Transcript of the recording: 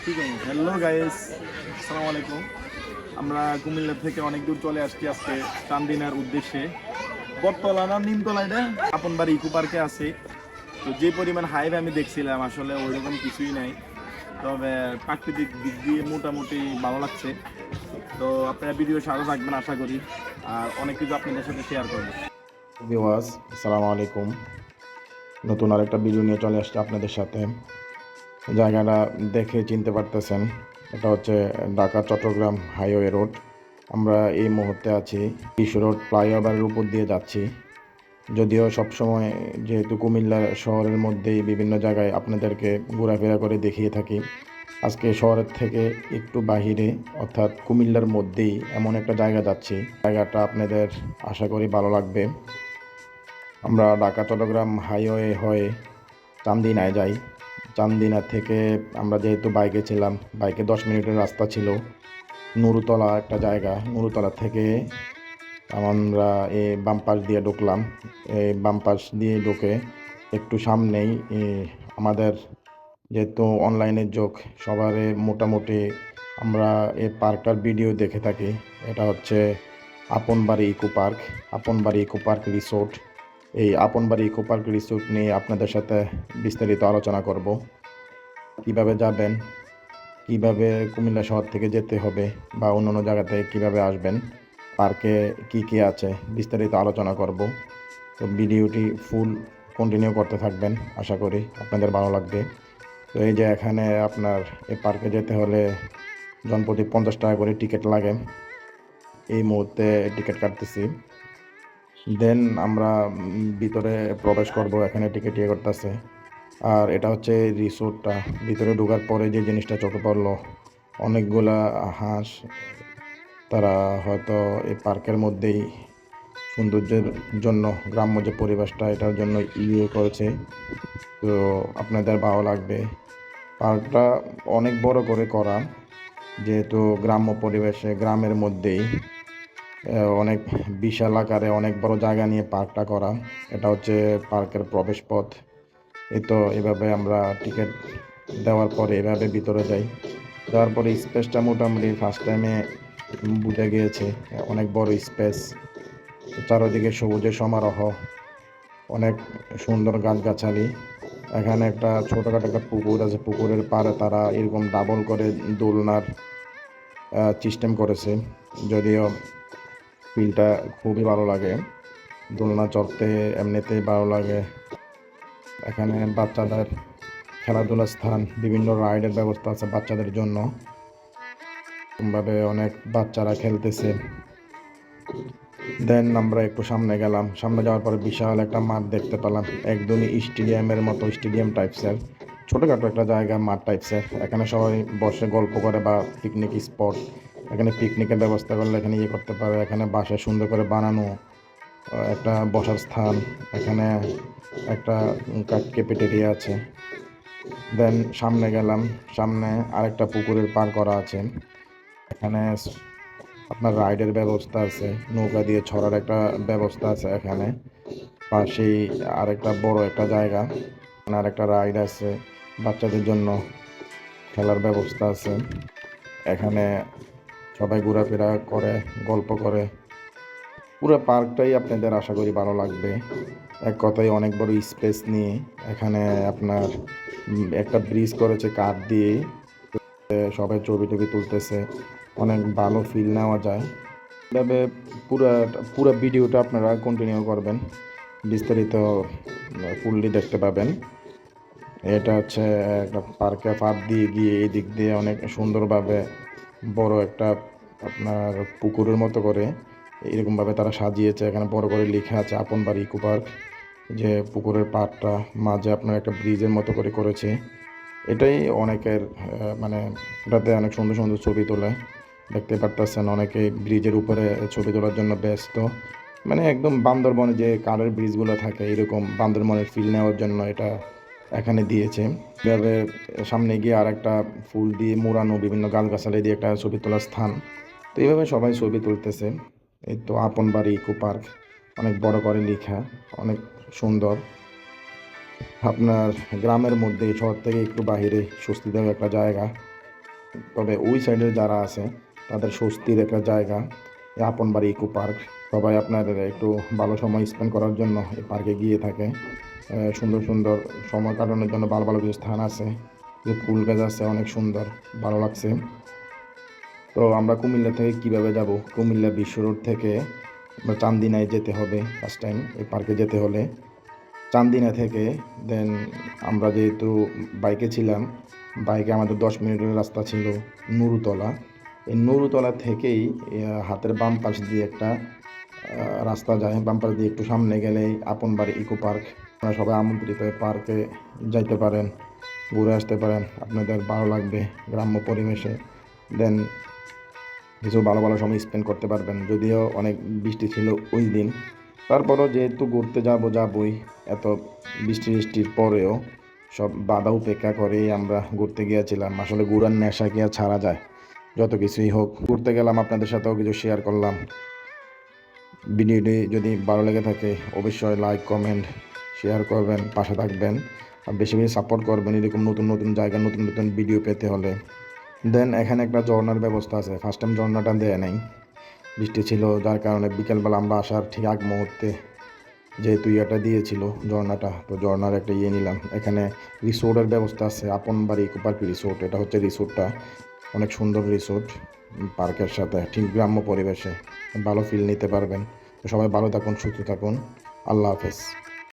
Hello guys, আসসালামু আলাইকুম। আমরা কুমিল্লা থেকে অনেক দূর চলে আসছি আজকে চান্দিনার উদ্দেশ্যে। বটতলা না নিমতলা, এটা আপন বাড়ি ইকো পার্কে আছে। তো যে পরিমাণ হাইপ আমি দেখছিলাম আসলে ওইরকম কিছুই নাই, তবে প্রাকৃতিক দিক দিয়ে মোটামুটি ভালো লাগছে। তো আপনারা ভিডিও সাথে থাকবেন আশা করি, আর অনেক কিছু আপনাদের সাথে শেয়ার করবো। ভিউয়ার্স, আসসালামু আলাইকুম। নতুন আরেকটা ভিডিও নিয়ে চলে আসছে আপনাদের সাথে। জায়গাটা দেখে চিনতে পারতেছেন, এটা হচ্ছে ঢাকা চট্টগ্রাম হাইওয়ে রোড। আমরা এই মুহূর্তে আছি বিশ্ব রোড ফ্লাইওভারের উপর দিয়ে যাচ্ছি। যদিও সবসময় যেহেতু কুমিল্লা শহরের মধ্যেই বিভিন্ন জায়গায় আপনাদেরকে ঘোরাফেরা করে দেখিয়ে থাকি, আজকে শহরের থেকে একটু বাহিরে অর্থাৎ কুমিল্লার মধ্যেই এমন একটা জায়গা যাচ্ছি। জায়গাটা আপনাদের আশা করি ভালো লাগবে। আমরা ঢাকা চট্টগ্রাম হাইওয়ে হয়ে চান্দিনায় যাই। চান্দিনা থেকে আমরা যেহেতু বাইকে ছিলাম, বাইকে 10 মিনিটের রাস্তা ছিল। নুরুতলা একটা জায়গা, নুরুতলা থেকে আমরা এই বাম পাশ দিয়ে ঢুকলাম। এই বাম পাশ দিয়ে ঢুকে একটু সামনেই আমাদের যেহেতু অনলাইনের যুগ, সবারই মোটামুটি আমরা এই পার্কটার ভিডিও দেখে থাকি। এটা হচ্ছে Aponbari eco park, Aponbari eco park resort. এই আপনবাড়ি ইকো পার্ক রিসোর্ট নিয়ে আপনাদের সাথে বিস্তারিত আলোচনা করব। কিভাবে যাবেন, কিভাবে কুমিল্লা শহর থেকে যেতে হবে বা অন্য জায়গা থেকে কীভাবে আসবেন, পার্কে কি কি আছে বিস্তারিত আলোচনা করব। তো ভিডিওটি ফুল কন্টিনিউ করতে থাকবেন, আশা করি আপনাদের ভালো লাগবে। তো এই যে এখানে আপনার এই পার্কে যেতে হলে জনপ্রতি 50 টাকা করে টিকিট লাগে। এই মুহূর্তে টিকিট কাটতেছি, দেন আমরা ভিতরে প্রবেশ করব। এখানে টিকিট ইয়ে করতেছে। আর এটা হচ্ছে রিসোর্টটা। ভিতরে ঢোকার পরে যে জিনিসটা চোখে পড়লো, অনেকগুলা হাঁস। তারা হয়তো এই পার্কের মধ্যেই সৌন্দর্যের জন্য, গ্রাম্য যে পরিবেশটা এটার জন্য ইয়ে করেছে। তো আপনাদের ভালো লাগবে। পার্কটা অনেক বড় করে করা, যেহেতু গ্রাম্য পরিবেশে গ্রামের মধ্যেই অনেক বিশাল আকারে অনেক বড় জায়গা নিয়ে পার্কটা করা। এটা হচ্ছে পার্কের প্রবেশ পথ। এই তো এভাবে আমরা টিকিট দেওয়ার পরে এভাবে ভিতরে যাই। যাওয়ার পরে স্পেসটা মোটামুটি ফার্স্ট টাইমে বুঝে গিয়েছে। অনেক বড় স্পেস, চারদিকে সবুজের সমারোহ, অনেক সুন্দর গাছগাছালি। এখানে একটা ছোটোখাটো একটা পুকুর আছে, পুকুরের পাড়ে তারা এরকম ডাবল করে দোলনার সিস্টেম করেছে। যদিও ফিলটা খুবই ভালো লাগে, দোলনা চড়তে এমনিতেই ভালো লাগে। এখানে বাচ্চাদের খেলাধুলার স্থান, বিভিন্ন রাইডের ব্যবস্থা আছে বাচ্চাদের জন্য। এরকমভাবে অনেক বাচ্চারা খেলতেছে। দেন আমরা একটু সামনে গেলাম। সামনে যাওয়ার পরে বিশাল একটা মাঠ দেখতে পেলাম, একদমই স্টেডিয়ামের মতো, স্টেডিয়াম টাইপসের ছোটোখাটো একটা জায়গা, মাঠ টাইপসের। এখানে সবাই বসে গল্প করে বা পিকনিক স্পট। এখানে পিকনিকের ব্যবস্থা করলে এখানে ইয়ে করতে পারে। এখানে বাসায় সুন্দর করে বানানো একটা বসার স্থান। এখানে একটা ক্যাফেটেরিয়া আছে। দেন সামনে গেলাম, সামনে আরেকটা পুকুরের পার করা আছে। এখানে আপনার রাইডের ব্যবস্থা আছে, নৌকা দিয়ে ছড়ার একটা ব্যবস্থা আছে। এখানে পাশেই আরেকটা বড় একটা জায়গা, আর একটা রাইড আছে, বাচ্চাদের জন্য খেলার ব্যবস্থা আছে। এখানে সবাই ঘোরাফেরা করে, গল্প করে। পুরো পার্কটাই আপনাদের আশা করি ভালো লাগবে। এক কথায় অনেক বড় স্পেস নিয়ে এখানে আপনার একটা ব্রিজ করেছে কাঠ দিয়ে। সবাই ছবি টবি তুলতেছে, অনেক ভালো ফিল নেওয়া যায়। এভাবে পুরো পুরো ভিডিওটা আপনারা কন্টিনিউ করবেন, বিস্তারিত ফুললি দেখতে পাবেন। এটা হচ্ছে একটা পার্কে পার দিয়ে গিয়ে এই দিক দিয়ে অনেক সুন্দরভাবে বড় একটা আপনার পুকুরের মতো করে এরকমভাবে তারা সাজিয়েছে। এখানে বড় করে লেখা আছে আপনবাড়ি ইকো পার্ক। যে পুকুরের পাড়টা মাঝে আপনার একটা ব্রিজের মতো করে করেছে। এটাই অনেকের মানে এটাতে অনেক সুন্দর সুন্দর ছবি তোলে, দেখতে পারতেছেন। অনেকে ব্রিজের উপরে ছবি তোলার জন্য ব্যস্ত। মানে একদম বান্দরবনে যে কাঠের ব্রিজগুলো থাকে, এরকম বান্দরবনের ফিল নেওয়ার জন্য এটা এখানে দিয়েছে। এভাবে সামনে গিয়ে আর একটা ফুল দিয়ে মোড়ানো বিভিন্ন গাছগাছালি দিয়ে একটা ছবি তোলার স্থান। তো এইভাবে সবাই ছবি তুলতেছে। এই তো আপনবাড়ি ইকো পার্ক, অনেক বড় করে লেখা, অনেক সুন্দর। আপনার গ্রামের মধ্যে, শহর থেকে একটু বাহিরে স্বস্তিদায়ক একটা জায়গা। তবে ওই সাইডে যারা আছে তাদের স্বস্তির একটা জায়গা এই আপনবাড়ি ইকো পার্ক। সবাই আপনার একটু ভালো সময় স্পেন্ড করার জন্য এই পার্কে গিয়ে থাকে। সুন্দর সুন্দর সময় কাটানোর জন্য ভালো ভালো কিছু স্থান আছে, যে ফুল গাছ আছে অনেক সুন্দর, ভালো লাগছে। তো আমরা কুমিল্লা থেকে কিভাবে যাব? কুমিল্লা বিশ্ব রোড থেকে আমরা চান্দিনায় যেতে হবে। ফার্স্ট টাইম এই পার্কে যেতে হলে চান্দিনা থেকে দেন আমরা যেহেতু বাইকে ছিলাম, বাইকে আমাদের 10 মিনিটের রাস্তা ছিল নুরুতলা। এই নুরুতলা থেকেই হাতের বাম পাশ দিয়ে একটা রাস্তা যায়, বাম পাশ দিয়ে একটু সামনে গেলেই আপনবাড়ি ইকো পার্ক। আপনারা সবাই আমন্ত্রিত, পার্কে যাইতে পারেন, ঘুরে আসতে পারেন, আপনাদের ভালো লাগবে গ্রাম্য পরিবেশে। দেন কিছু ভালো ভালো সময় স্পেন্ড করতে পারবেন। যদিও অনেক বৃষ্টি ছিল ওই দিন, তারপরও যেহেতু ঘুরতে যাবই, এত বৃষ্টির পরেও সব বাধা উপেক্ষা করে আমরা ঘুরতে গিয়েছিলাম। আসলে ঘুরার নেশা কি আর ছাড়া যায়? যত কিছুই হোক, ঘুরতে গেলাম, আপনাদের সাথেও কিছু শেয়ার করলাম। ভিডিওটি যদি ভালো লেগে থাকে অবশ্যই লাইক, কমেন্ট, শেয়ার করবেন, পাশে থাকবেন, আর বেশি বেশি সাপোর্ট করবেন এরকম নতুন নতুন জায়গা, নতুন নতুন ভিডিও পেতে হলে। দেন এখানে একটা ঝর্ণার ব্যবস্থা আছে। ফার্স্ট টাইম ঝর্ণাটা দেয় নাই, বৃষ্টি ছিল, যার কারণে বিকেলবেলা আমরা আসার ঠিক আগ মুহূর্তে যেহেতু ইয়েটা দিয়েছিল ঝর্ণাটা, তো ঝর্ণার একটা নিলাম। এখানে রিসোর্টের ব্যবস্থা আছে, আপনবাড়ি ইকো পার্ক রিসোর্ট। এটা হচ্ছে রিসোর্টটা, অনেক সুন্দর রিসোর্ট, পার্কের সাথে ঠিক গ্রাম্য পরিবেশে ভালো ফিল নিতে পারবেন। তো সবাই ভালো থাকুন, সুস্থ থাকুন, আল্লাহ হাফেজ।